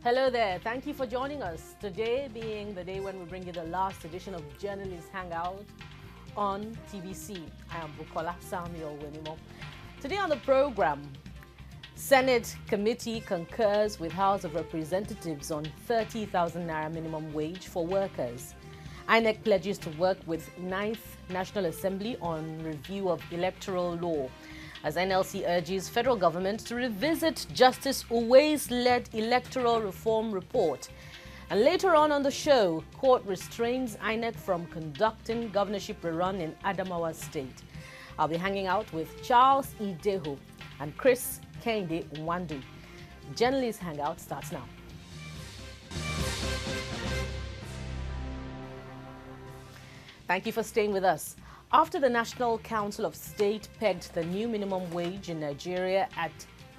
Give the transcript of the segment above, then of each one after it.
Hello there. Thank you for joining us. Today being the day when we bring you the last edition of Journalists Hangout on TBC. I am Bukola Samuel Wenimo. Today on the program, Senate committee concurs with House of Representatives on 30,000 naira minimum wage for workers. INEC pledges to work with 9th National Assembly on review of electoral law, as NLC urges federal government to revisit Justice Uwai's led electoral reform report. And later on the show, court restrains INEC from conducting governorship rerun in Adamawa State. I'll be hanging out with Charles Ideho and Chris Kende Nwandu. Journalist Hangout starts now. Thank you for staying with us. After the National Council of State pegged the new minimum wage in Nigeria at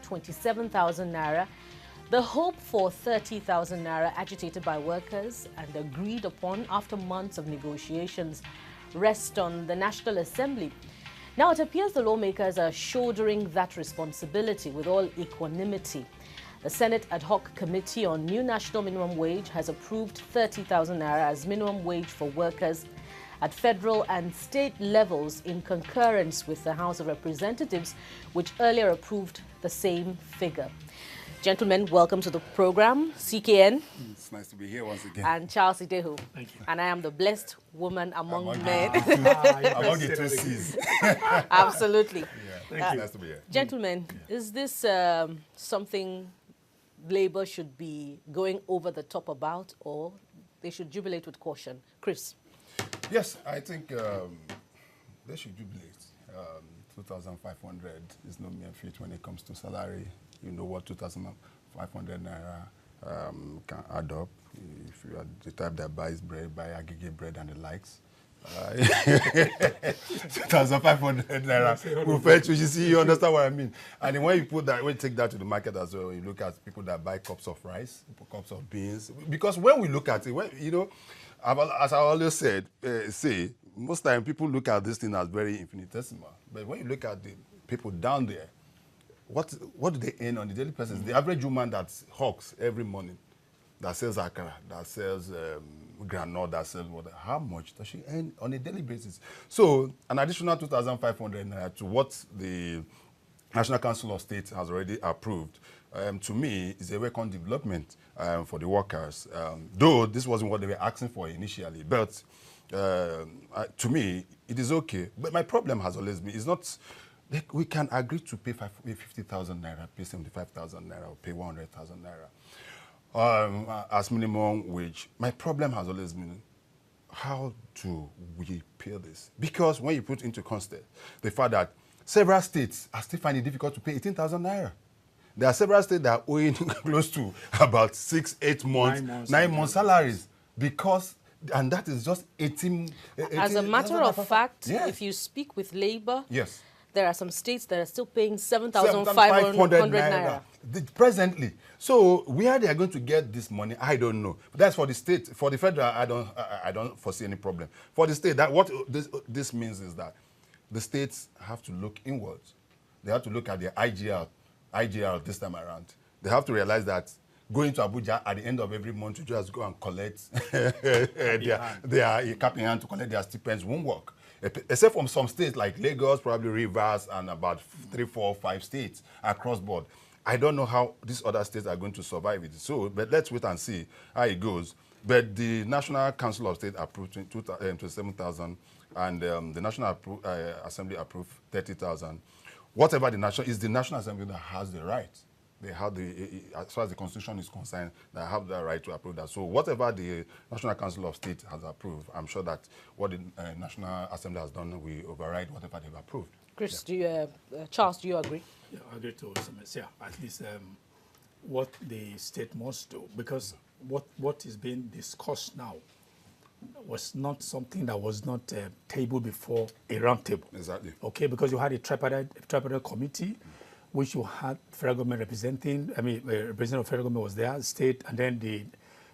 27,000 naira, the hope for 30,000 naira agitated by workers and agreed upon after months of negotiations rests on the National Assembly. Now it appears the lawmakers are shouldering that responsibility with all equanimity. The Senate Ad Hoc Committee on New National Minimum Wage has approved 30,000 naira as minimum wage for workers at federal and state levels in concurrence with the House of Representatives, which earlier approved the same figure. Gentlemen, welcome to the program. CKN. It's nice to be here once again. And Charles Ideho. Thank you. And I am the blessed woman among men. Among the two C's. Absolutely. Thank you. Nice to be here. Gentlemen, is this something Labour should be going over the top about, or they should jubilate with caution? Chris? Yes, I think they should jubilate. 2,500 is no mere feat when it comes to salary. You know what 2,500 naira can add up. If you are the type that buys bread, buy agege bread and the likes. 2,500 naira will fetch, you see, you understand what I mean. And then when you put that, when you take that to the market as well, you look at people that buy cups of rice, cups of beans. Because when we look at it, you know, as I always said, most time people look at this thing as very infinitesimal. But when you look at the people down there, what do they earn on the daily basis? The average woman that hawks every morning, that sells akara, that sells granola, that sells water, how much does she earn on a daily basis? So an additional 2,500 naira to what the National Council of State has already approved, to me, is a welcome development for the workers. Though this wasn't what they were asking for initially, but to me, it is okay. But my problem has always been, it's not, like, we can agree to pay 50,000 naira, pay 75,000 naira, or pay 100,000 naira as minimum wage. My problem has always been, how do we pay this? Because when you put into context the fact that several states are still finding it difficult to pay 18,000 naira. There are several states that are owing close to about 6-8 months, 9 months salaries, because, and that is just 18. As a matter of fact, yes. If you speak with Labour, yes, there are some states that are still paying 7,500 naira. Presently. So where they are going to get this money, I don't know. But that's for the state. For the federal, I don't foresee any problem. For the state, that what this means is that the states have to look inwards. They have to look at their IGL this time around. They have to realize that going to Abuja at the end of every month to just go and collect their cap in hand to collect their stipends won't work. Except from some states like Lagos, probably Rivers, and about 3, 4, 5 states across board. I don't know how these other states are going to survive it. So, but let's wait and see how it goes. But the National Council of State approved 27,000, and the National Assembly approved 30,000. Whatever the National Assembly that has the right. They have as far as the Constitution is concerned, they have the right to approve that. So whatever the National Council of State has approved, I'm sure that what the National Assembly has done will override whatever they've approved. Chris, Charles, do you agree? Yeah, I agree to some extent. Yeah, at least what the state must do, because what is being discussed now was not something that was not tabled before a round table. Exactly. Okay, because you had a tripartite committee, which you had federal government representing. I mean, representative of federal government was there, state, and then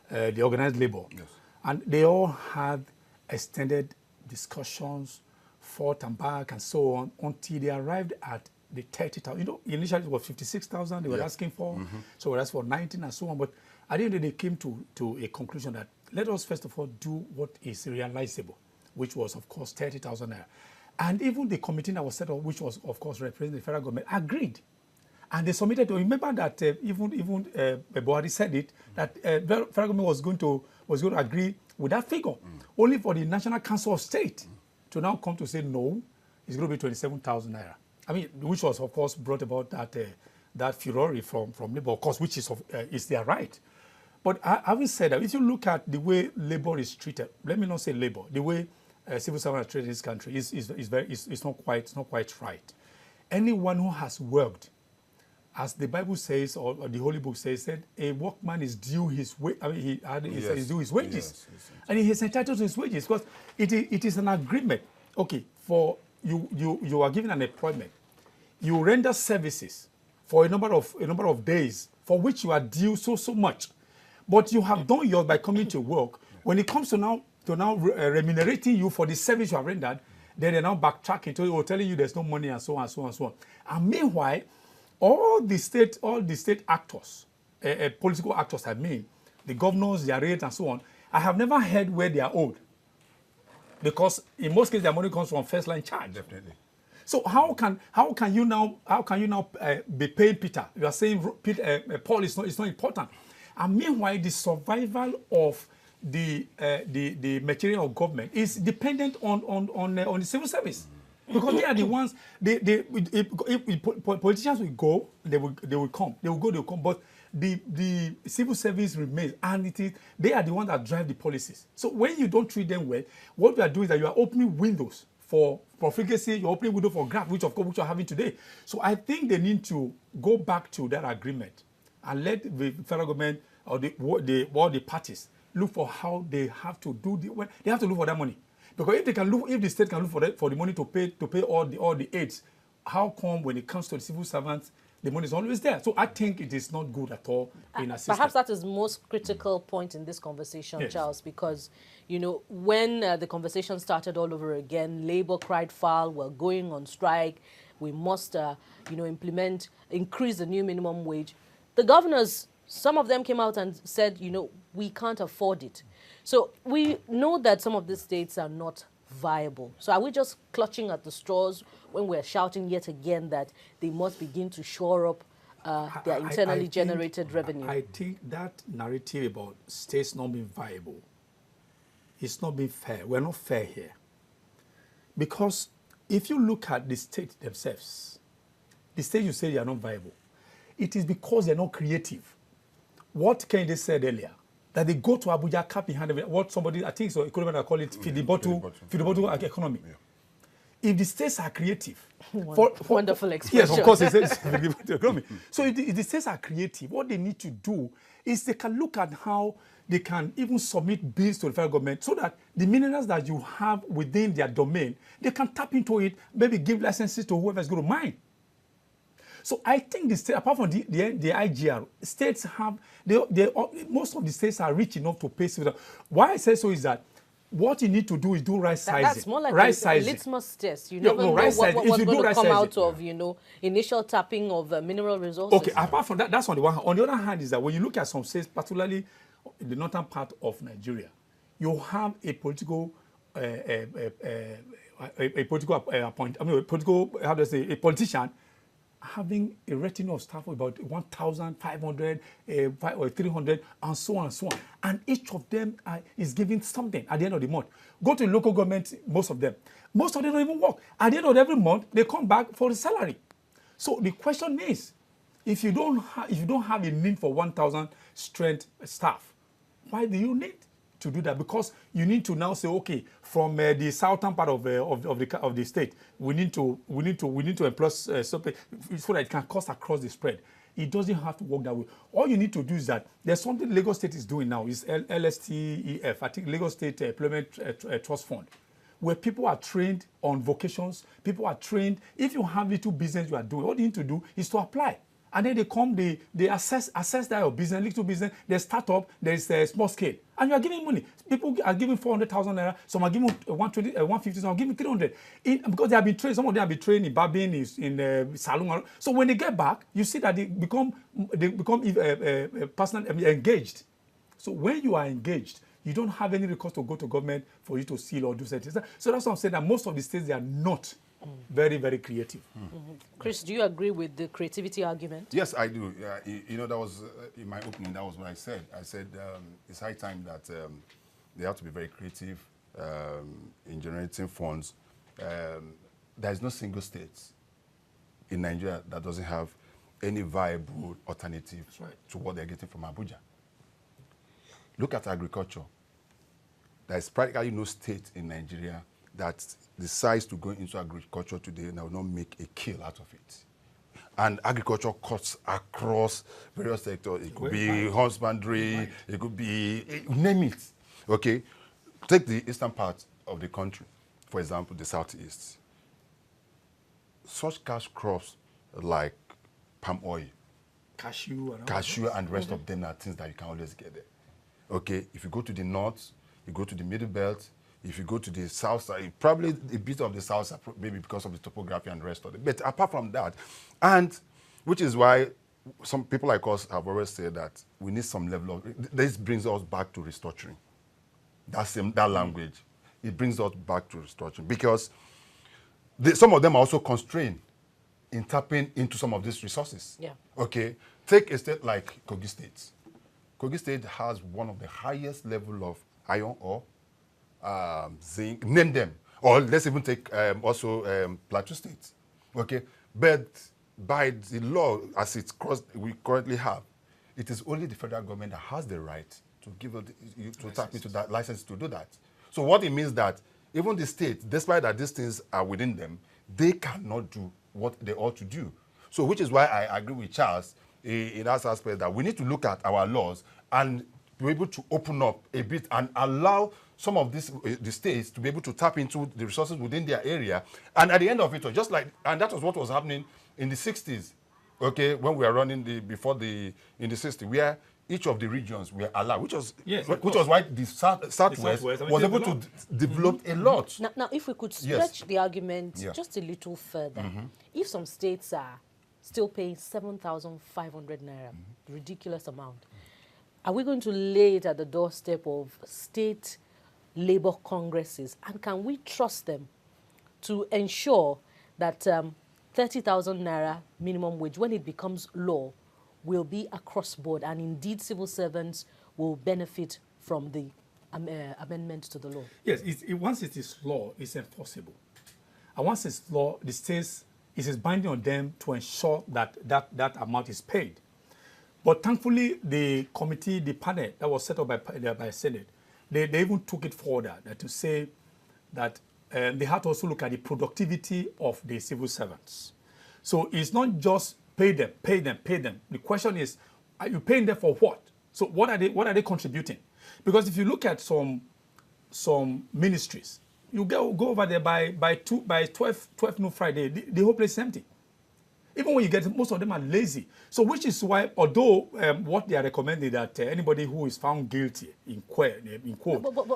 the organized labor. Yes. And they all had extended discussions, forth and back, and so on, until they arrived at the 30,000. You know, initially it was 56,000 they were asking for, so we asked for 19 and so on. But at the end of the day, they came to a conclusion that let us first of all do what is realizable, which was, of course, 30,000 naira. And even the committee that was set up, which was, of course, representing the federal government, agreed. And they submitted to, remember that even Buhari said it, that the federal government was going to agree with that figure, only for the National Council of State to now come to say, no, it's going to be 27,000 naira. I mean, which was, of course, brought about that furore from Labour, of course, which is their right. But having said that, if you look at the way Labour is treated, let me not say Labour, the way civil servants are treated in this country is not quite right. Anyone who has worked, as the Bible says, or the Holy Book says, that a workman is due his wage. I mean, he's due his wages, and he is entitled to his wages because it is an agreement. Okay, for you are given an employment, you render services for a number of days for which you are due so much, but you have done yours by coming to work. When it comes to now remunerating you for the service you have rendered, then they're now backtracking to telling you there's no money and so on and so on and so on. And meanwhile, all the state actors, political actors, I mean, the governors, their rates and so on, I have never heard where they are owed. Because in most cases, their money comes from first line charge. Definitely. So how can you now be paying Peter? You are saying Paul is not important. And meanwhile, the survival of the material of government is dependent on the civil service. Because they are the ones, if politicians will go, they will come. They will go, they will come. But the civil service remains, and they are the ones that drive the policies. So when you don't treat them well, what we are doing is that you are opening windows for profligacy, you're opening windows for graft, which you're having today. So I think they need to go back to that agreement and let the federal government or the parties look for how they have to do they have to look for that money. Because if the state can look for the money to pay all the aids, how come when it comes to the civil servants, the money is always there? So I think it is not good at all in a system. Perhaps that is the most critical point in this conversation, yes. Charles, because, when the conversation started all over again, Labour cried foul, we're going on strike, we must, increase the new minimum wage. The governors, some of them came out and said, we can't afford it. So we know that some of these states are not viable. So are we just clutching at the straws when we're shouting yet again that they must begin to shore up their internally generated revenue? I think that narrative about states not being viable is not being fair. We're not fair here. Because if you look at the states themselves, the states you say they are not viable, it is because they're not creative. What Kennedy said earlier, that they go to Abuja, cap in hand, what somebody, I think so, economists call it feed the bottle economy. Yeah. If the states are creative, wonderful expression. Yes, of course, it's feed the bottle economy. So if the states are creative, what they need to do is they can look at how they can even submit bills to the federal government so that the minerals that you have within their domain, they can tap into it, maybe give licenses to whoever is going to mine. So I think the state, apart from the IGR, states have, most of the states are rich enough to pay civil. Why I say so is that what you need to do is do right sizing. That's more like a litmus test. You never know what's going to come out of, initial tapping of mineral resources. Okay, apart from that, that's on the one hand. On the other hand is that when you look at some states, particularly in the northern part of Nigeria, you have a political politician having a retinue of staff of about 1,500, 300, and so on and so on. And each of them is giving something at the end of the month. Go to local government, most of them don't even work. At the end of every month, they come back for the salary. So the question is, if you don't have a need for 1,000 strength staff, why do you need to do that? Because you need to now say, okay, from the southern part of the state, we need to employ something so that it can cost across the spread. It doesn't have to work that way. All you need to do is that there's something Lagos State is doing now, is LSTEF, I think Lagos State Employment Trust Fund, where people are trained on vocations, people are trained. If you have little business you are doing, all you need to do is to apply. And then they come, they assess that your business, little business, they start up, there's a small scale. And you are giving money. People are giving 400,000 naira, some are giving 120, 150, some are giving 300. Because they have been trained, some of them have been trained in barbing, in salon. So when they get back, you see that they become personal engaged. So when you are engaged, you don't have any recourse to go to government for you to seal or do something. So that's why I'm saying that most of the states, they are not very, very creative. Chris, do you agree with the creativity argument? Yes, I do. You know, that was, in my opening, that was what I said. I said it's high time that they have to be very creative in generating funds. There is no single state in Nigeria that doesn't have any viable alternative to what they're getting from Abuja. Look at agriculture. There is practically no state in Nigeria that decides to go into agriculture today and will not make a kill out of it. And agriculture cuts across various sectors. It could be husbandry, it could be, name it. Okay? Take the eastern part of the country, for example, the southeast. Such cash crops like palm oil, Cashew and the rest of them are things that you can always get there. Okay? If you go to the north, you go to the middle belt. If you go to the south side, probably a bit of the south side, maybe because of the topography and the rest of it. But apart from that, and which is why some people like us have always said that we need some level of, this brings us back to restructuring. That language. It brings us back to restructuring because some of them are also constrained in tapping into some of these resources. Yeah. Okay? Take a state like Kogi State. Kogi State has one of the highest level of iron ore, zinc, name them. Or let's even take Plateau State. Okay? But by the law, as we currently have, it is only the federal government that has the right to give to tap into that license to do that. So what it means that even the state, despite that these things are within them, they cannot do what they ought to do. So which is why I agree with Charles in that aspect that we need to look at our laws and be able to open up a bit and allow some of the states to be able to tap into the resources within their area. And at the end of it, and that was what was happening in the 60s, okay, when we were running in the 60s, where each of the regions were allowed, which was why the Southwest was able to develop a lot. Now, if we could stretch the argument just a little further, if some states are still paying 7,500 naira, ridiculous amount, are we going to lay it at the doorstep of state labor congresses? And can we trust them to ensure that 30,000 naira minimum wage, when it becomes law, will be across board, and indeed civil servants will benefit from the amendment to the law? Yes, once it is law, it's enforceable. And once it's law, the states, it is binding on them to ensure that that amount is paid. But thankfully, the committee, the panel that was set up by Senate, they even took it further to say that they had to also look at the productivity of the civil servants. So it's not just pay them. The question is, are you paying them for what? So what are they contributing? Because if you look at some ministries, you go over there by 12 noon Friday, the whole place is empty. Even when you get, most of them are lazy. So which is why, although what they are recommending that anybody who is found guilty, in quote,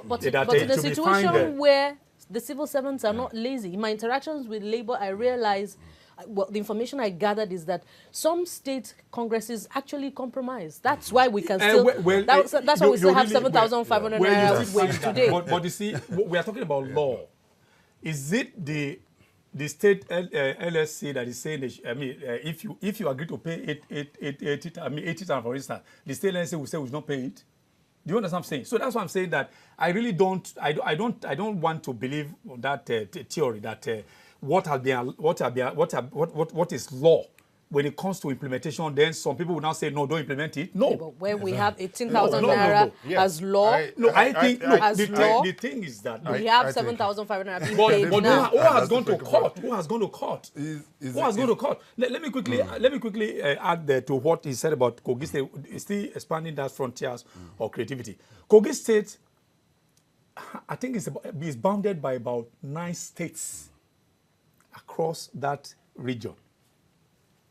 but in a situation where the civil servants are not lazy, in my interactions with labor, I realize, well, the information I gathered is that some state congresses actually compromise. That's why we can still, that's why we still have 7,500 naira wage today. But you see, we are talking about law. Is it the state LSC that is saying, if you agree to pay 80,000, for instance, the state LSC will say we should not pay it? Do you understand what I'm saying? So that's why I'm saying that I really don't want to believe that theory that what is law. When it comes to implementation, then some people will now say, no, don't implement it. No. Yeah, but when we have 18,000 naira as law, the thing is that we have 7,500 naira being paid now. Who has gone to court? Who has gone to court? Who has gone to court? Let me quickly add to what he said about Kogi State, still expanding that frontiers of creativity. Kogi State, I think is bounded by about 9 states across that region.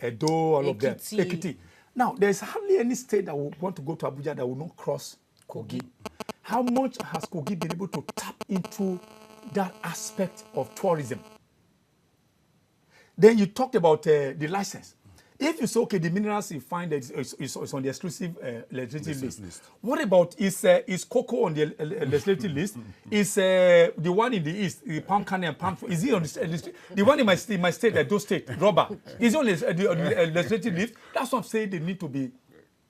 Edo, all of them. Ekiti. Ekiti. Now, there's hardly any state that will want to go to Abuja that will not cross Kogi. How much has Kogi been able to tap into that aspect of tourism? Then you talked about the license. If you say, okay, the minerals you find that is on the exclusive legislative list. What about is cocoa on the legislative list? Is the one in the east, the palm kernel and palm? Is it on the list? The one in my state, Edo State, rubber, is it on the legislative list? That's what I'm saying. They need to be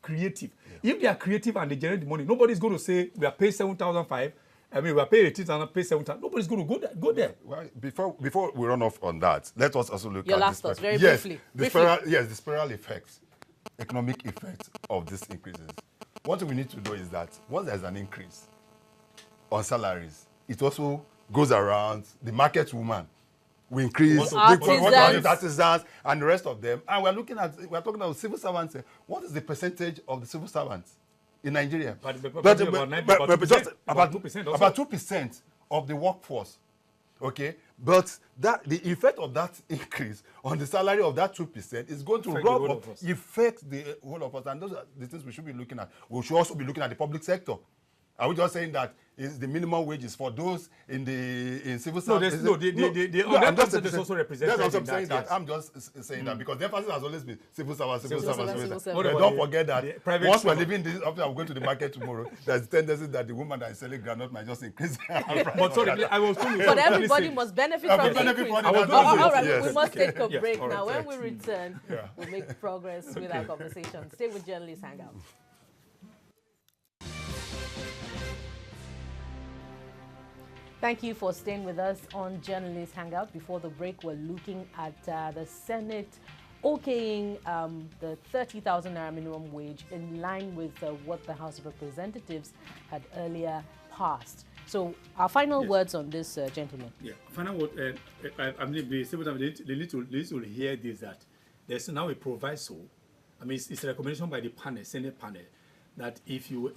creative. Yeah. If they are creative and they generate the money, nobody's going to say we are paid 7,500. I mean, we are paid 18,000, pay 7,000. Nobody's going to go there. Well, before we run off on that, let us also look Your at last this. thoughts, very briefly. The spiral effects, economic effects of these increases. One thing we need to know is that once there's an increase on salaries, it also goes around the market woman. We increase artisans and the rest of them. And we're talking about civil servants. What is the percentage of the civil servants in Nigeria? About 2%. About 2% of the workforce. Okay, but the effect of that increase on the salary of that 2% is going to affect the whole of us, and those are the things we should be looking at. We should also be looking at the public sector. Are we just saying that is the minimum wages for those in civil service? I'm just saying that. I'm just saying that because the emphasis has always been civil service. Don't forget that once we're leaving this, after I'm going to the market tomorrow, there's a tendency that the woman that is selling granite might just increase. But everybody must benefit from the increase. All right, we must take a break now. When we return, we'll make progress with our conversation. Stay with Journalists Hangout. Thank you for staying with us on Journalists Hangout. Before the break, we're looking at the Senate okaying the 30,000 naira minimum wage in line with what the House of Representatives had earlier passed. So, our final words on this, gentlemen. Yeah, final word. I mean, they need to hear this, that there's now a proviso. I mean, it's a recommendation by the panel, Senate panel, that if you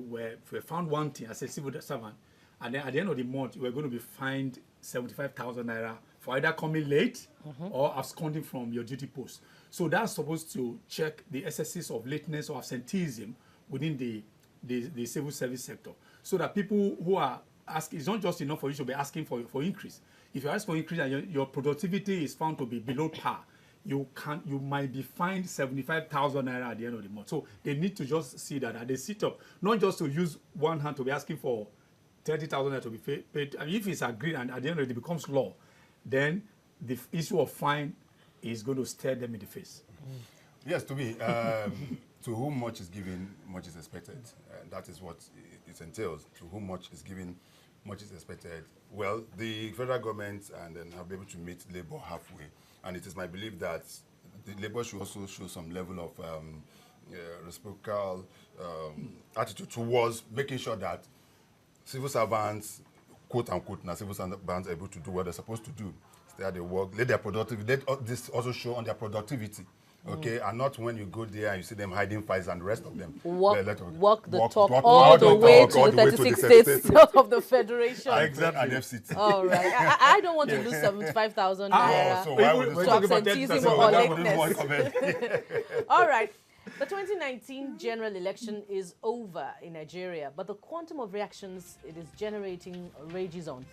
were found wanting as a civil servant, and then at the end of the month, you are going to be fined 75,000 naira for either coming late or absconding from your duty post. So that's supposed to check the excesses of lateness or absenteeism within the civil service sector. So that people who are asking, it's not just enough for you to be asking for increase. If you ask for increase and your productivity is found to be below par, you might be fined 75,000 naira at the end of the month. So they need to just see that they sit up, not just to use one hand to be asking for 30,000 to be paid. I mean, if it's agreed and at the end of it becomes law, then the issue of fine is going to stare them in the face. Yes, to me, to whom much is given, much is expected. That is what it entails. To whom much is given, much is expected. Well, the federal government and then have been able to meet labor halfway, and it is my belief that the labor should also show some level of reciprocal attitude towards making sure that civil servants, quote unquote, now civil servants are able to do what they're supposed to do. Stay at their work, let their productivity, let this also show on their productivity. Okay, and not when you go there and you see them hiding files and the rest of them. Walk the talk all the way to the 36 states of the Federation. Exactly. And FCT. All right. I don't want to lose 75,000 naira so why would to absenteeism or lateness. All right. The 2019 general election is over in Nigeria, but the quantum of reactions it is generating rages on.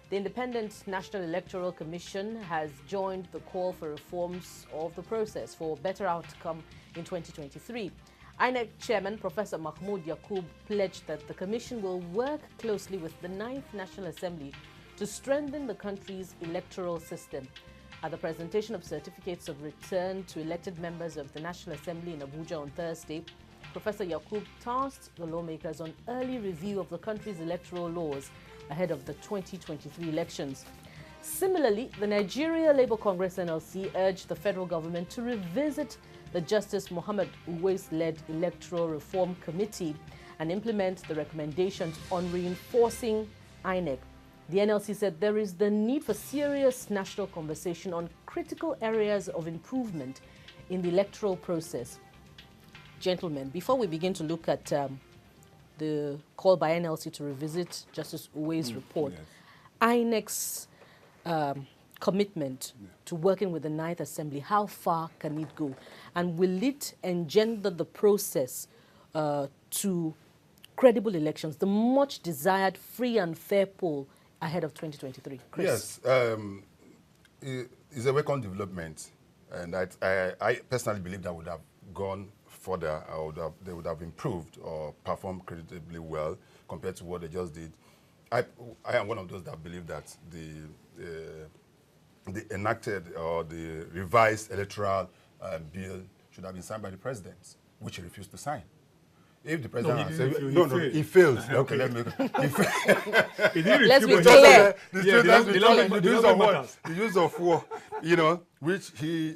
The Independent National Electoral Commission has joined the call for reforms of the process for better outcome in 2023. INEC Chairman Professor Mahmoud Yakub pledged that the Commission will work closely with the 9th National Assembly to strengthen the country's electoral system. At the presentation of certificates of return to elected members of the National Assembly in Abuja on Thursday, Professor Yakub tasked the lawmakers on early review of the country's electoral laws ahead of the 2023 elections. Similarly, the Nigeria Labour Congress NLC urged the federal government to revisit the Justice Mohammed Uwais-led Electoral Reform Committee and implement the recommendations on reinforcing INEC. The NLC said there is the need for serious national conversation on critical areas of improvement in the electoral process. Gentlemen, before we begin to look at the call by NLC to revisit Justice Uwais' report, INEC's commitment to working with the Ninth Assembly, how far can it go? And will it engender the process to credible elections, the much desired free and fair poll ahead of 2023? Chris? Yes, it's a welcome development, and I personally believe that would have gone further, or they would have improved or performed creditably well compared to what they just did. I am one of those that believe that the enacted or the revised electoral bill should have been signed by the president, which he refused to sign. If the president he failed. Okay, let me. Let's be clear. The use of war, which he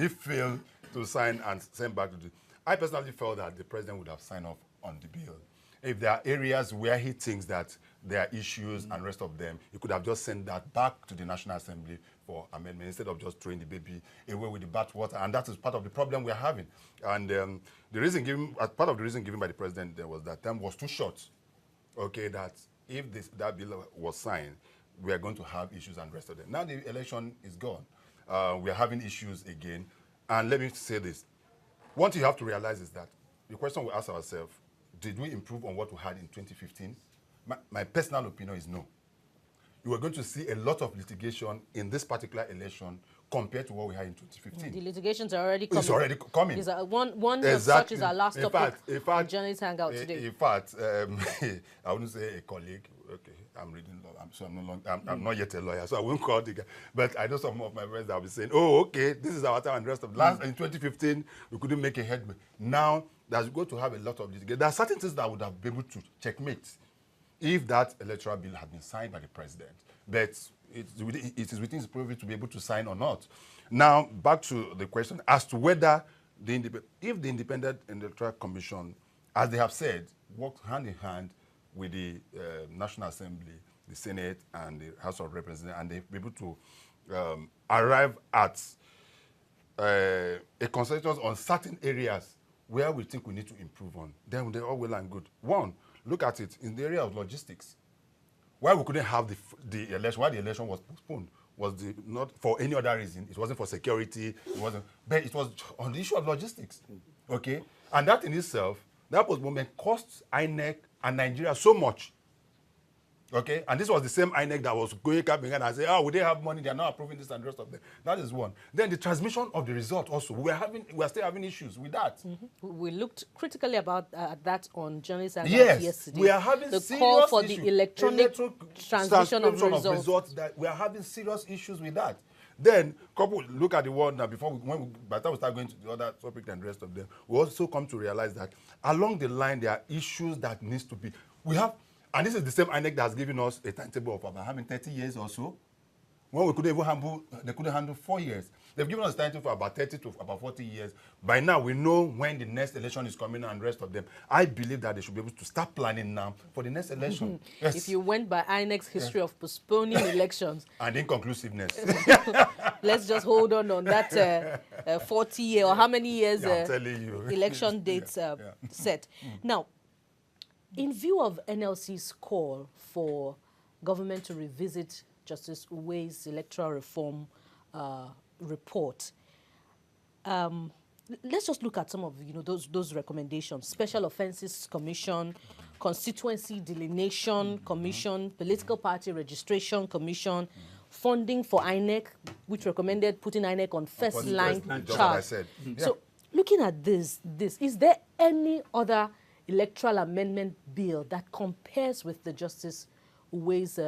failed to sign and send back to the. I personally felt that the president would have signed off on the bill. If there are areas where he thinks that there are issues and rest of them, he could have just sent that back to the National Assembly for amendment instead of just throwing the baby away with the bathwater. And that is part of the problem we're having. And the reason given, as part of the reason given by the president, there was that time was too short. Okay, that if that bill was signed, we are going to have issues and rest of them. Now the election is gone. We are having issues again. And let me say this. What you have to realize is that the question we ask ourselves, did we improve on what we had in 2015? My personal opinion is no. You are going to see a lot of litigation in this particular election compared to what we had in 2015. The litigations are already coming. It's already coming. One of such is our last topic on Journalist Hangout today. In fact, I wouldn't say a colleague. Okay, I'm reading law. I'm not yet a lawyer, so I won't call the guy. But I know some of my friends that will be saying, oh, okay, this is our time and the rest of in 2015, we couldn't make a headway. Now, there's going to have a lot of litigation. There are certain things that would have been able to checkmate if that electoral bill had been signed by the president. But it is within his purview to be able to sign or not. Now, back to the question as to whether if the Independent Electoral Commission, as they have said, worked hand in hand with the National Assembly, the Senate, and the House of Representatives, and they're able to arrive at a consensus on certain areas where we think we need to improve on, then they're all well and good. One, look at it in the area of logistics. Why we couldn't have the election, why the election was postponed, was not for any other reason. It wasn't for security, it wasn't, but it was on the issue of logistics. Okay? And that in itself, that postponement cost INEC and Nigeria so much. Okay? And this was the same INEC that was going up and say, oh, we didn't have money, they're not approving this and the rest of them. That is one. Then the transmission of the result also. We're still having issues with that. Mm-hmm. We looked critically about that on Journalist Hangout yesterday. We are having the serious call for issue. the electronic transmission of results. That we are having serious issues with that. Then, look at the world now. By the time we start going to the other topic and the rest of them, we also come to realize that along the line there are issues that needs to be. And this is the same INEC that has given us a timetable of about having 30 years or so. When we couldn't even handle, they couldn't handle 4 years. They've given us a timetable for about 30 to about 40 years. By now, we know when the next election is coming and the rest of them. I believe that they should be able to start planning now for the next election. Yes. If you went by INEC's history of postponing elections. And inconclusiveness. Let's just hold on that 40-year or how many years I'm telling you. election dates set. Now, in view of NLC's call for government to revisit Justice Uwe's electoral reform report, let's just look at some of those recommendations: Special Offences Commission, Constituency Delineation Commission, Political Party Registration Commission, funding for INEC, which recommended putting INEC on first line charge. So, looking at this, is there any other electoral amendment bill that compares with the Justice Uwe's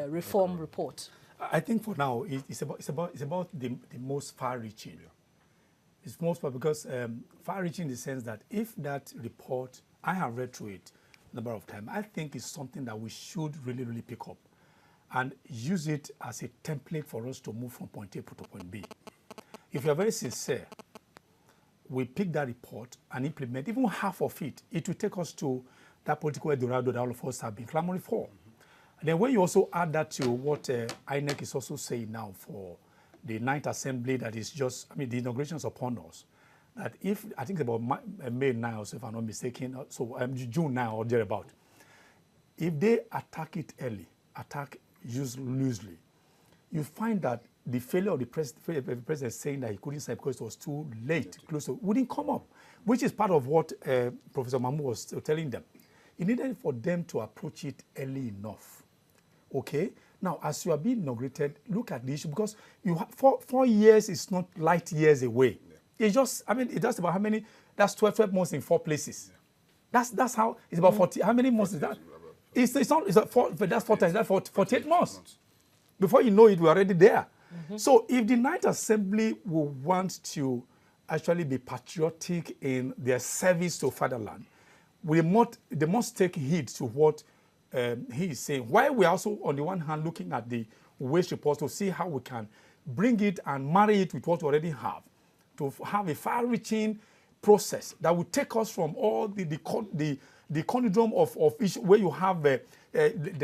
reform report? I think for now it's about the most far-reaching. Yeah. It's most because far-reaching in the sense that if that report, I have read through it a number of times, I think it's something that we should really pick up and use it as a template for us to move from point A to point B. If we are very sincere, we pick that report and implement even half of it, it will take us to that political Eldorado that all of us have been clamoring for. And then when you also add that to what INEC is also saying now for the 9th Assembly, that is just, the inauguration is upon us, that if, I think about May 9 or so, if I'm not mistaken, so June 9 or thereabout, if they attack it early, use loosely, you find that the failure of the president saying that he couldn't sign because it was too late, close to, wouldn't come up, which is part of what Professor Mahmoud was telling them. It needed for them to approach it early enough. Okay? Now, as you are being inaugurated, look at the issue, because you have 4 years is not light years away. Yeah. It's just, I mean, it's about how many, that's 12 months in 4 places. Yeah. That's how, it's about 40, how many months is that? It's not, that's 4 times, that's 48 months. Before you know it, we're already there. So if the Ninth Assembly will want to actually be patriotic in their service to fatherland, they must take heed to what he is saying. While we're also, on the one hand, looking at the waste report to see how we can bring it and marry it with what we already have, to have a far-reaching process that will take us from all the conundrum of issue where you have there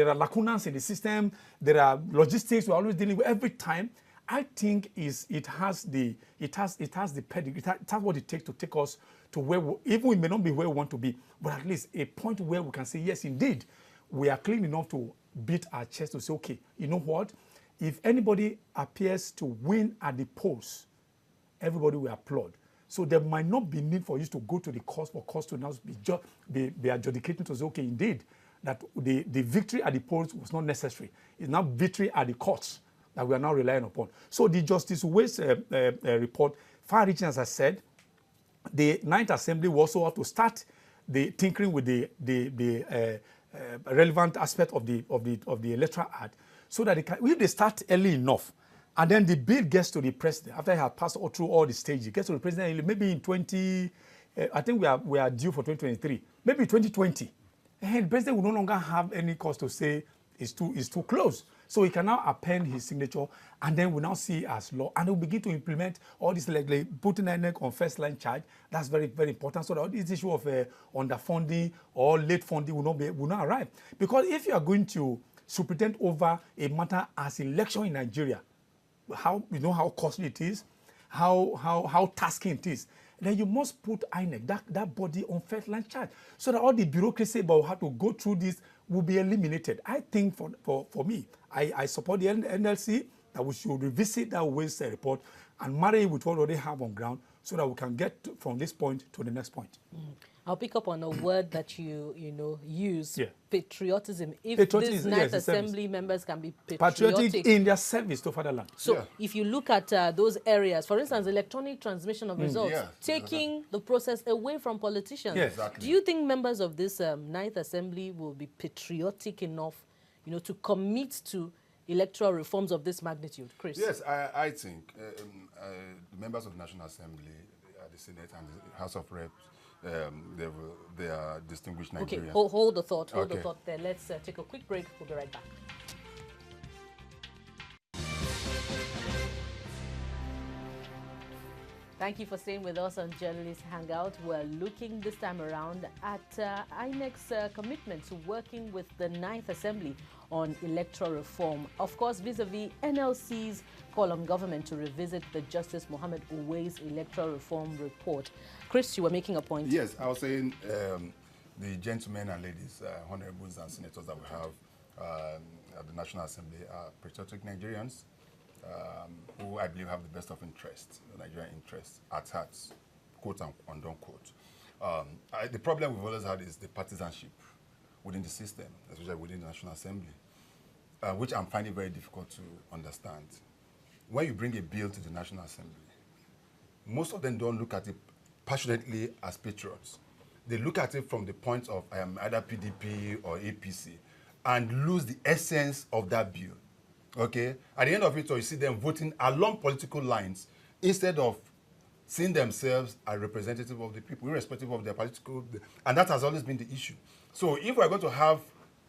are lacunas in the system, there are logistics we're always dealing with every time. I think it has the pedigree, it has what it takes to take us to where even we may not be where we want to be, but at least a point where we can say, yes, indeed, we are clean enough to beat our chest to say, okay, you know what? If anybody appears to win at the polls, everybody will applaud. So there might not be need for you to go to the courts for courts to now be adjudicating to say, okay, indeed, that the victory at the polls was not necessary. It's now victory at the courts that we are now relying upon. So the Justice Waste report, far-reaching, as I said, the Ninth Assembly will also have to start the tinkering with the relevant aspect of the Electoral Act, so that if they start early enough, and then the bill gets to the president after he has passed through all the stages, gets to the president maybe in I think we are due for 2023, maybe 2020. And the president will no longer have any cause to say it's too close. So he can now append his signature, and then we now see as law, and we'll begin to implement all this, like putting INEC on first line charge. That's very, very important. So that this issue of underfunding or late funding will not arrive. Because if you are going to superintend over a matter as election in Nigeria, how costly it is, how tasking it is, then you must put INEC, that body, on first line charge, so that all the bureaucracy about how to go through this will be eliminated. I think for me, I support the NLC that we should revisit that waste report and marry it with what we already have on ground, so that we can get from this point to the next point. I'll pick up on a word that you use, patriotism. If Patriotism, these Ninth Assembly members can be patriotic in their service to fatherland. So if you look at those areas, for instance, electronic transmission of results, taking the process away from politicians, do you think members of this Ninth Assembly will be patriotic enough, to commit to electoral reforms of this magnitude? Chris? Yes, I think the members of the National Assembly, the Senate and the House of Reps, they are distinguished Nigerians. Okay, hold the thought there. Let's take a quick break. We'll be right back. Thank you for staying with us on Journalist Hangout. We're looking this time around at INEC's commitment to working with the Ninth Assembly on electoral reform. Of course, vis-a-vis NLC's call on government to revisit the Justice Mohammed Uwais electoral reform report. Chris, you were making a point. Yes, I was saying the gentlemen and ladies, honorables and senators that we have at the National Assembly are patriotic Nigerians who I believe have the best of interest, the Nigerian interests at heart, quote and unquote. The problem we've always had is the partisanship within the system, especially within the National Assembly, which I'm finding very difficult to understand. When you bring a bill to the National Assembly, most of them don't look at it passionately as patriots. They look at it from the point of I am either PDP or APC and lose the essence of that bill. Okay? At the end of it, you see them voting along political lines instead of seeing themselves as representative of the people, irrespective of their political, and that has always been the issue. So if we're going to have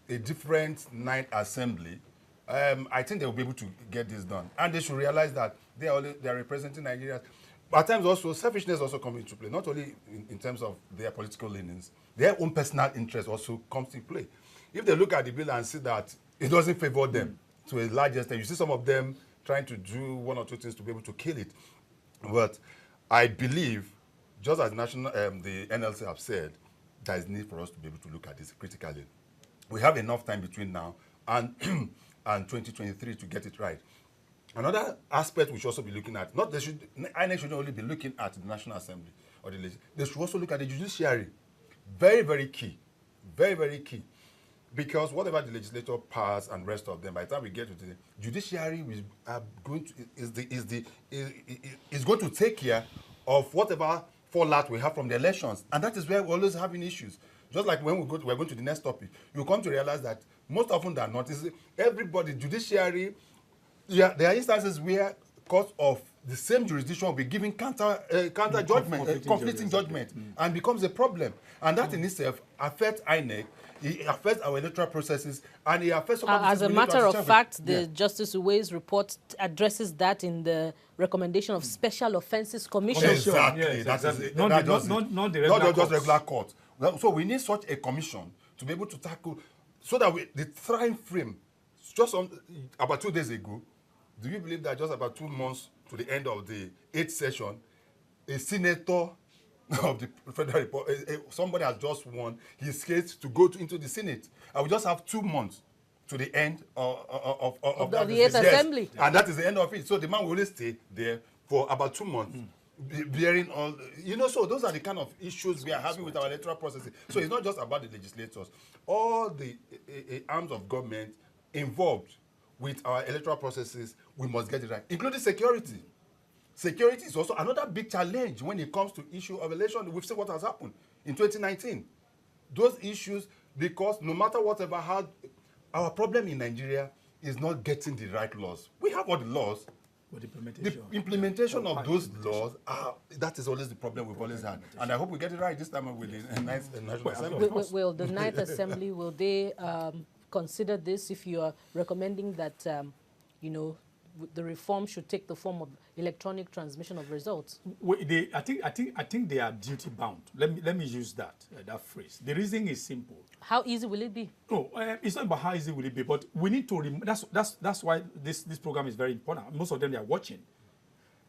a different Ninth Assembly, I think they will be able to get this done. And they should realize that they are representing Nigeria. At times also, selfishness also comes into play, not only in terms of their political leanings, their own personal interest also comes into play. If they look at the bill and see that it doesn't favor them to a large extent, you see some of them trying to do one or two things to be able to kill it. But I believe, just as the NLC have said, there is need for us to be able to look at this critically. We have enough time between now and 2023 to get it right. Another aspect we should also be looking at, not they should, INEC should not only be looking at the National Assembly or the legislature, they should also look at the judiciary. Very, very key. Very, very key. Because whatever the legislature pass and rest of them, by the time we get to the judiciary, is going to take care of whatever fallout we have from the elections. And that is where we're always having issues. Just like when we're going to the next topic, you come to realize that most often than not, is everybody, judiciary, there are instances where courts of the same jurisdiction will be giving counter judgment, conflicting judgment, and becomes a problem. And that in itself affects INEC, it affects our electoral processes, and it affects some of the as a matter of fact, the yeah. Justice Uwe's report addresses that in the recommendation of Special Offences Commission. Exactly. Yes, That exactly. is Not the regular just courts. regular courts. So we need such a commission to be able to tackle, so that the time frame, just about 2 days ago, do you believe that just about 2 months to the end of the 8th session, a senator of the Federal Republic, somebody has just won his case to go into the Senate. And we just have 2 months to the end of the 8th Assembly. And that is the end of it. So the man will only stay there for about 2 months. Bearing all, so those are the kind of issues we are having with our electoral processes. So it's not just about the legislators. All the arms of government involved with our electoral processes, we must get it right, including security. Security is also another big challenge when it comes to issue of election. We've seen what has happened in 2019. Those issues, because no matter whatever, our problem in Nigeria is not getting the right laws. We have all the laws. But The implementation of those laws, that is always the problem we've always had. And I hope we get it right this time with the National Assembly. Will the 9th Assembly, will they consider this if you are recommending that, the reform should take the form of electronic transmission of results? I think they are duty bound. Let me use that phrase. The reason is simple. How easy will it be? No, it's not about how easy will it be, but we need to. That's why this program is very important. Most of them they are watching.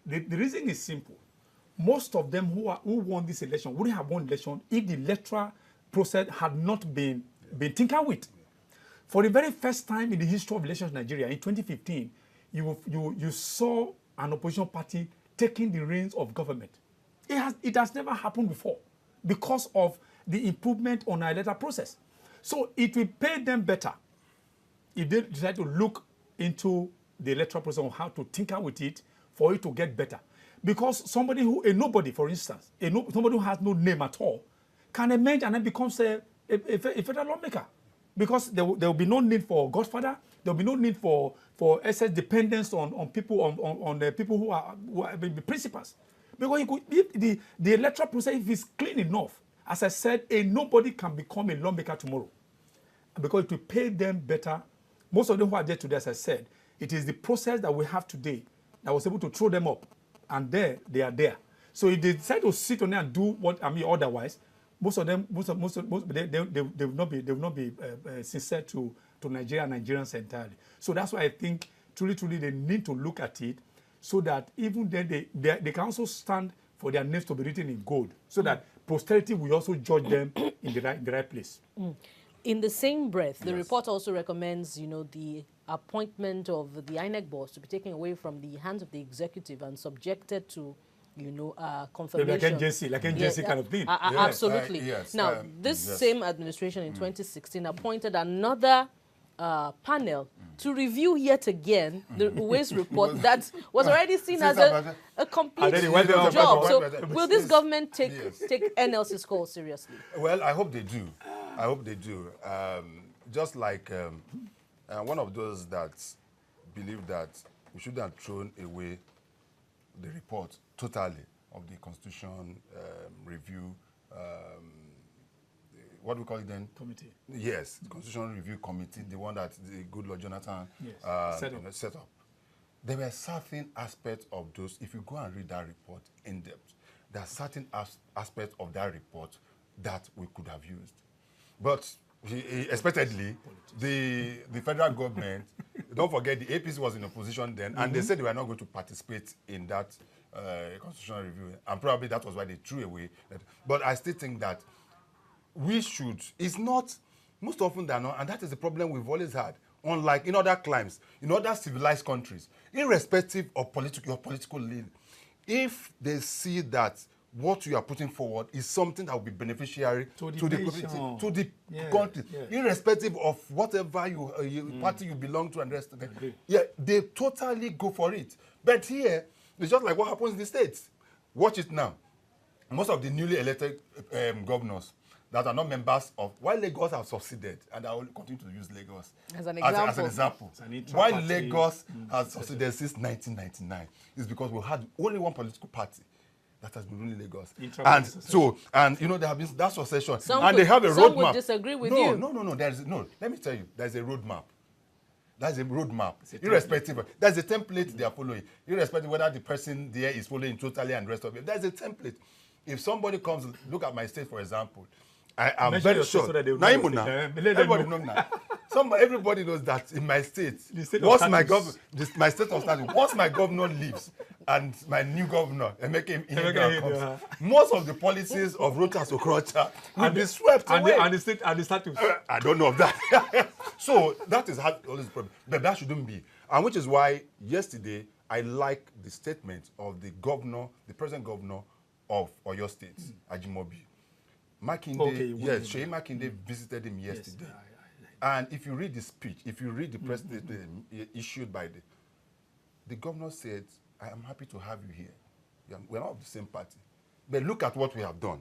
The reason is simple. Most of them who won this election wouldn't have won election if the electoral process had not been tinkered with. For the very first time in the history of elections in Nigeria, in 2015, you saw an opposition party taking the reins of government. It has never happened before because of the improvement on our electoral process. So it will pay them better if they decide to look into the electoral process on how to tinker with it for it to get better. Because somebody a nobody, for instance, somebody who has no name at all, can emerge and then becomes a federal lawmaker. Because there will be no need for godfather, there will be no need for excess dependence on people on the people who are the principals. Because if the electoral process, if it's clean enough, as I said, nobody can become a lawmaker tomorrow. Because it will pay them better. Most of them who are there today, as I said, it is the process that we have today that was able to throw them up. And there, they are there. So if they decide to sit on there and do otherwise, most of them, they will not be sincere to Nigeria and Nigerians entirely. So that's why I think truly they need to look at it so that even then they can also stand for their names to be written in gold, so that posterity will also judge them in the right place. In the same breath, the report also recommends, the appointment of the INEC boss to be taken away from the hands of the executive and subjected to, confirmation. Like NJC kind of thing. Absolutely. Yes, Now, this same administration in 2016 appointed another panel to review yet again the Uwe's report that was already seen as a complete job. So will this government take NLC's call seriously? Well, I hope they do. Just like one of those that believe that we shouldn't have thrown away the report totally of the Constitution Review, what do we call it then? Committee. Yes, the Constitution Review Committee, the one that the good Lord Jonathan set up. There were certain aspects of those, if you go and read that report in depth, there are certain aspects of that report that we could have used. But expectedly, the federal government, don't forget the APC was in opposition then, and they said they were not going to participate in that constitutional review, and probably that was why they threw away. But I still think that we should, it's not, most often than not, and that is the problem we've always had, unlike in other climes, in other civilized countries, irrespective of your political lean, if they see that what you are putting forward is something that will be beneficiary to the community, to the country, irrespective of whatever party you belong to and the rest of them. Yeah, they totally go for it. But here, it's just like what happens in the States. Watch it now. Most of the newly elected governors that are not members of, while Lagos have succeeded, and I will continue to use Lagos as an example. As an example. Why Lagos has succeeded since 1999 is because we had only one political party that has been ruling Lagos. And so, and you know, there have been that succession. They have a roadmap. Some would disagree with you. No, let me tell you, there's a roadmap. That's a roadmap. Irrespective, there's a template they are following. Irrespective whether the person there is following totally and the rest of it. There's a template. If somebody comes, look at my state, for example, I am very sure. So everybody knows now. Everybody knows that in my state, once my state of status, once my governor leaves and my new governor, Emeka comes, most of the policies of Rota Sokrocha will be swept away. And the status. I don't know of that. So that is how all this problem. But that shouldn't be. And which is why yesterday I like the statement of the governor, the present governor of Oyo State, Ajimobi. Makinde, Sheyi Makinde visited him yesterday. Yes, and if you read the speech, if you read the press statement issued by the governor said, I am happy to have you here. We're not of the same party. But look at what we have done.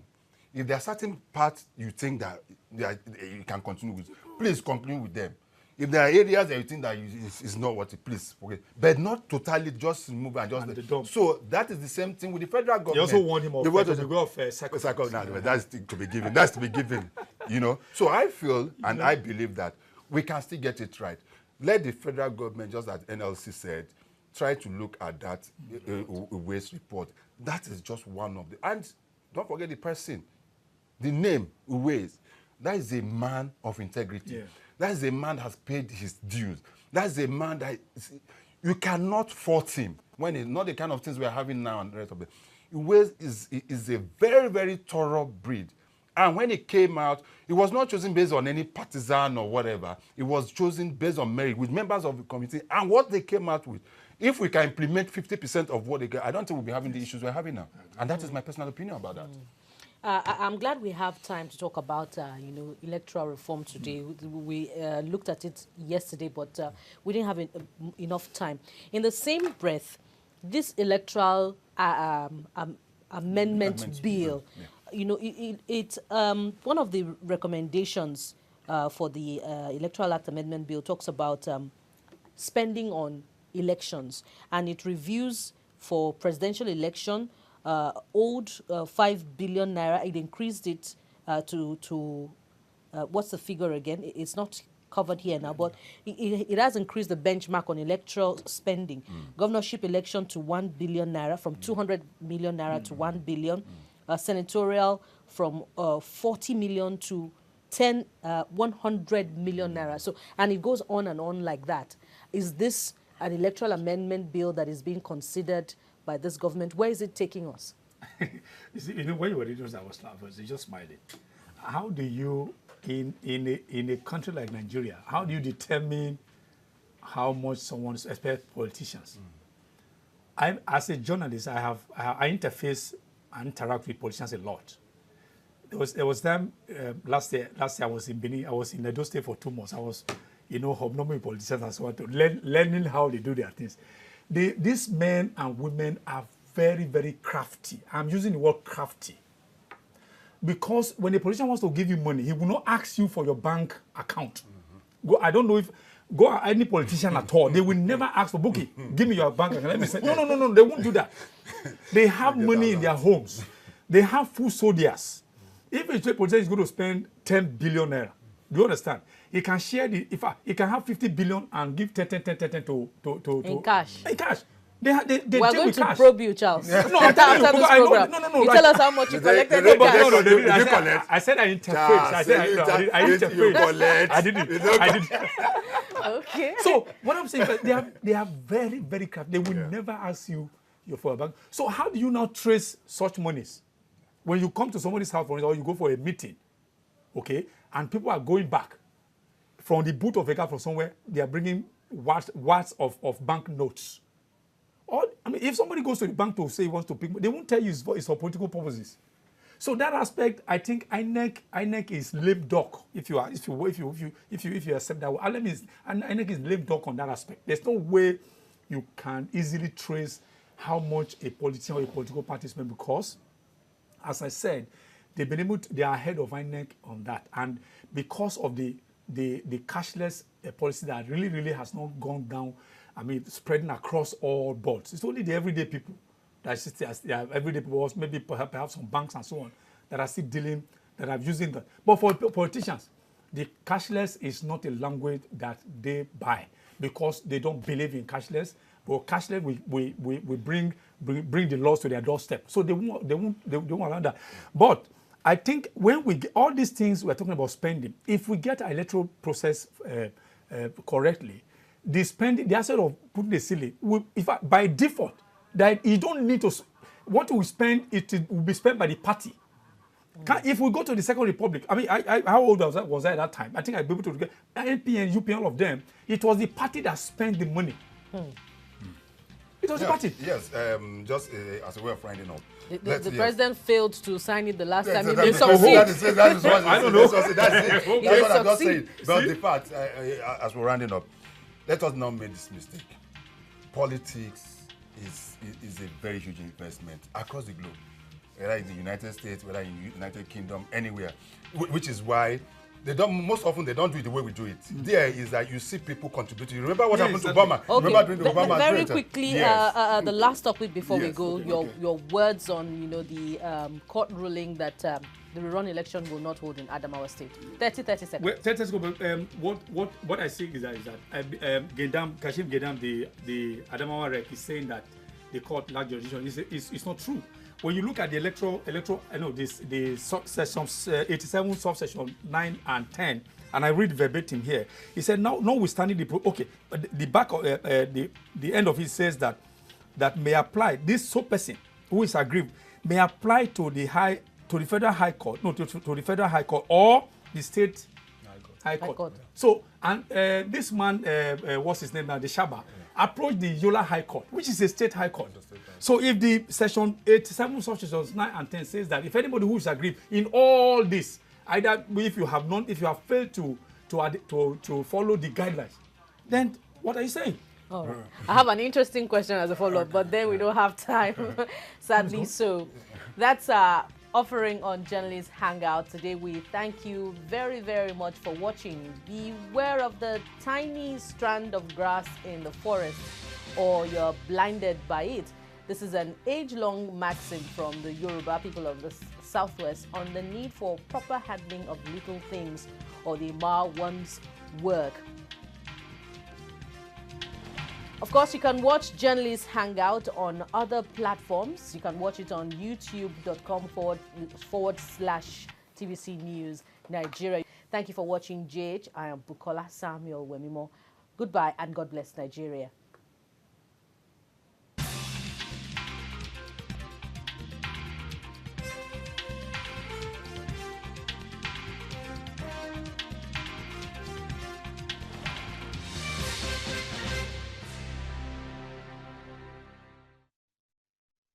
If there are certain parts you think that you can continue with, please continue with them. If there are areas that you think that is not what it, please forget. But not totally just remove and just. So that is the same thing with the federal government. They also want him off cycle. That's to be given. That's to be given. You know. So I feel and I believe that we can still get it right. Let the federal government, just as NLC said, try to look at that waste report. That is just one of the. And don't forget the person, the name Uwais. That is a man of integrity. Yeah. That is a man that has paid his dues. That is a man that you cannot fault him when it's not the kind of things we are having now and the rest of it. Uwais is a very, very thorough breed. And when it came out, it was not chosen based on any partisan or whatever. It was chosen based on merit with members of the committee and what they came out with. If we can implement 50% of what they get, I don't think we'll be having the issues we're having now. And that is my personal opinion about that. I'm glad we have time to talk about, electoral reform today. We looked at it yesterday, but we didn't have enough time. In the same breath, this electoral amendment bill, it's one of the recommendations for the Electoral Act Amendment Bill talks about spending on elections, and it reviews for presidential election. Owed 5 billion naira. It increased it to what's the figure again? It's not covered here now, but it has increased the benchmark on electoral spending. Governorship election to 1 billion naira, from 200 million naira to 1 billion. Senatorial from 40 million to 100 million naira. So, and it goes on and on like that. Is this an electoral amendment bill that is being considered by this government? Where is it taking us? You see, when you were reading that was laughing, you just smiled. How do you, in a country like Nigeria, how do you determine how much someone, especially politicians? As a journalist, I interface and interact with politicians a lot. There was them last year I was in Benin. I was in Edo State for 2 months. I was, hobnobbing with politicians and so on, to learning how they do their things. These men and women are very, very crafty. I'm using the word crafty. Because when a politician wants to give you money, he will not ask you for your bank account. I don't know if any politician at all, they will never ask for Bookie, give me your bank account. Let me say, no, they won't do that. They have money in their homes. They have full soldiers. If a politician is going to spend 10 billion naira, do you understand? He can share he can have 50 billion and give 10 to in cash. In cash. We're going to probe you, Charles. No, after this program. No. You tell us how much you collected. I said I interface. I interface. I didn't. Okay. So what I'm saying is they are very, very crafty. They will never ask you for a bank. So how do you now trace such monies? When you come to somebody's house, or you go for a meeting, okay, and people are going back from the boot of a car from somewhere, they are bringing watts of bank notes. Or, I mean, if somebody goes to the bank to say he wants to pick, they won't tell you it's for political purposes. So that aspect, I think INEC is lame duck. If you accept that, INEC is lame duck on that aspect. There's no way you can easily trace how much a politician or a political party spends, because, as I said, they are ahead of INEC on that, and because of the cashless policy that really has not gone down. I mean, spreading across all boards. It's only the everyday people everyday people, maybe perhaps some banks and so on, that are still dealing, that are using that. But for politicians, the cashless is not a language that they buy, because they don't believe in cashless. But cashless we bring the laws to their doorstep. So they won't allow that. But I think when we get all these things we're talking about spending, if we get our electoral process correctly, the spending, the asset of putting the ceiling, by default, that you don't need to, what we spend, it will be spent by the party. If we go to the Second Republic, I mean, how old was I at that time? I think I'd be able to get NP and UP, all of them. It was the party that spent the money. It was the party. Yes, just as a way of rounding up. The president failed to sign it the last time. That He is succeed. what I don't know. That's it. That's what I'm just Succeed. saying. But the fact, as we're rounding up, let us not make this mistake. Politics is a very huge investment across the globe, whether in the United States, whether in the United Kingdom, anywhere, which is why most often they don't do it the way we do it. There is that you see people contributing. Remember what happened to Obama? Okay. Remember during the Obama Very administration? quickly, Yes. the last topic before we Yes. go, your words on the court ruling that the rerun election will not hold in Adamawa State. 30 seconds. Well, 30 seconds. What I see is that Kashim Gedam, the Adamawa rep, is saying that the court lacked jurisdiction. It's not true. When you look at the electoral, the section 87 subsection 9 and 10, and I read verbatim here. He said, notwithstanding the back of the end of it says that may apply, this person who is aggrieved may apply to the federal high court, to the federal high court or the state high court. So, and this man, what's his name now, the Shaba, approached the Yola High Court, which is a state high court. So if the section 87 subsections 9 and 10 says that if anybody who is aggrieved in all this, either if you have failed to follow the guidelines, then what are you saying? Oh. I have an interesting question as a follow-up, but then we don't have time, sadly. So that's our offering on Journalist Hangout. Today we thank you very, very much for watching. Beware of the tiny strand of grass in the forest, or you're blinded by it. This is an age-long maxim from the Yoruba people of the Southwest on the need for proper handling of little things, or they mar one's work. Of course, you can watch Journalist Hangout on other platforms. You can watch it on youtube.com/TVC News Nigeria. Thank you for watching JH. I am Bukola Samuel Wemimo. Goodbye and God bless Nigeria.